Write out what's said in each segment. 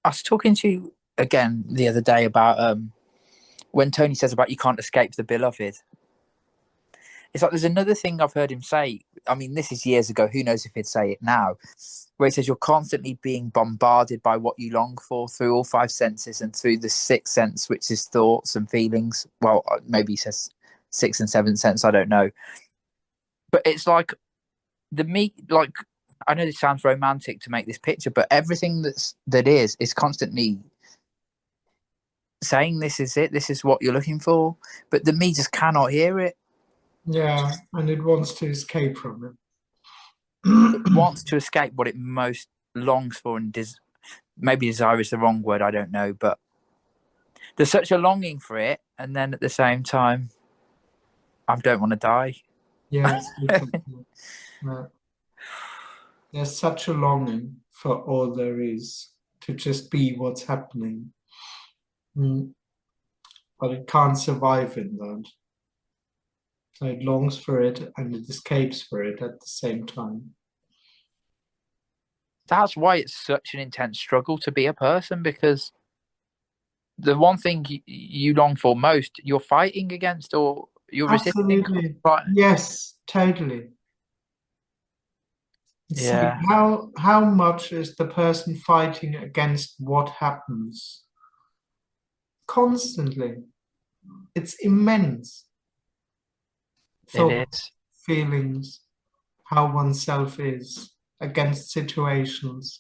I was talking to you again the other day about when Tony says about you can't escape the beloved. It's like there's another thing I've heard him say. I mean, this is years ago. Who knows if he'd say it now? Where he says you're constantly being bombarded by what you long for through all five senses and through the sixth sense, which is thoughts and feelings. Well, maybe he says sixth and seventh sense. I don't know. But it's like the me. Like I know this sounds romantic to make this picture, but everything that is constantly saying this is it. This is what you're looking for. But the me just cannot hear it. Yeah, and it wants to escape from It it. wants to escape what it most longs for and maybe desire is the wrong word, I don't know, but there's such a longing for it, and then at the same time I don't want to die. Yes, exactly. Yeah. There's such a longing for all there is to just be what's happening. Mm. But it can't survive in that. So it longs for it and it escapes for it at the same time. That's why it's such an intense struggle to be a person, because the one thing you long for most you're fighting against, or you're resisting. Absolutely. Right. Yes, totally. It's like Yeah, how much is the person fighting against what happens? Constantly. It's immense. it Thoughts, is. feelings, how oneself is against situations,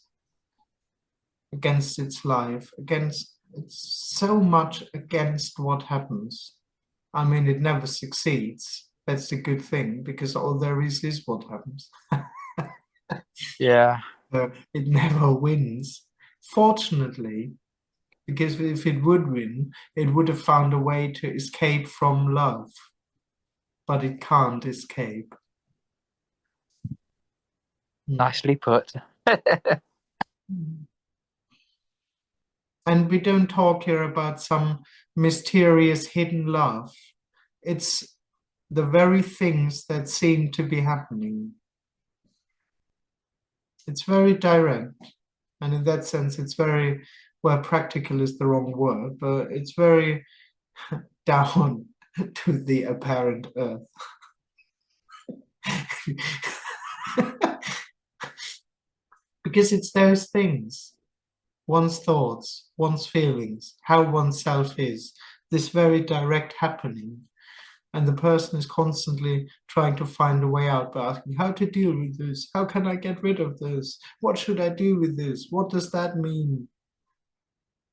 against its life, against it's so much against what happens. I mean, it never succeeds. That's the good thing because all there is what happens. Yeah, It never wins. Fortunately, because if it would win, it would have found a way to escape from love, but it can't escape. Mm. nicely put. And we don't talk here about some mysterious hidden love. It's the very things that seem to be happening. It's very direct. And in that sense, it's very, well, practical is the wrong word, but it's very down to the apparent earth. Because it's those things, one's thoughts, one's feelings, how oneself is, this very direct happening. And the person is constantly trying to find a way out by asking how to deal with this, how can I get rid of this, what should I do with this, what does that mean,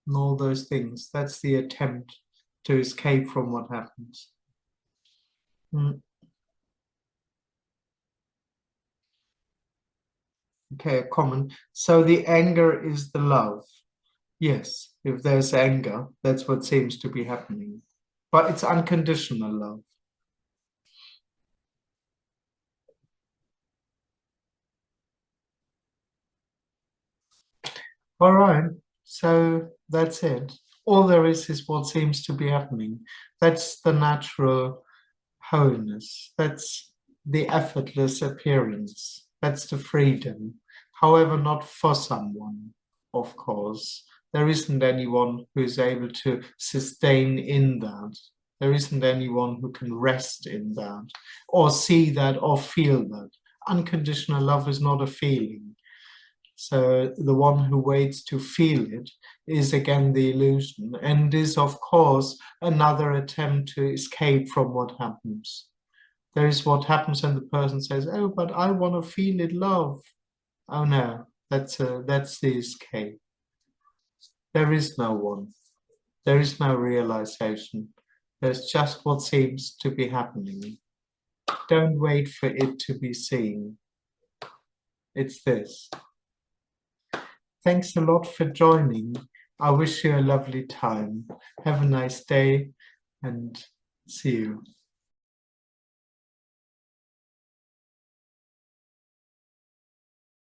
and all those things. That's the attempt to escape from what happens. Mm. Okay, a comment. So the anger is the love. Yes, if there's anger, that's what seems to be happening. But it's unconditional love. All right, so that's it. All there is what seems to be happening. That's the natural wholeness. That's the effortless appearance. That's the freedom. However, not for someone, of course. There isn't anyone who is able to sustain in that. There isn't anyone who can rest in that, or see that, or feel that. Unconditional love is not a feeling. So the one who waits to feel it is again the illusion, and is, of course, another attempt to escape from what happens. There is what happens when the person says, "Oh, but I want to feel it, love." Oh no, that's the escape. There is no one. There is no realization. There's just what seems to be happening. Don't wait for it to be seen. It's this. Thanks a lot for joining. I wish you a lovely time. Have a nice day and see you.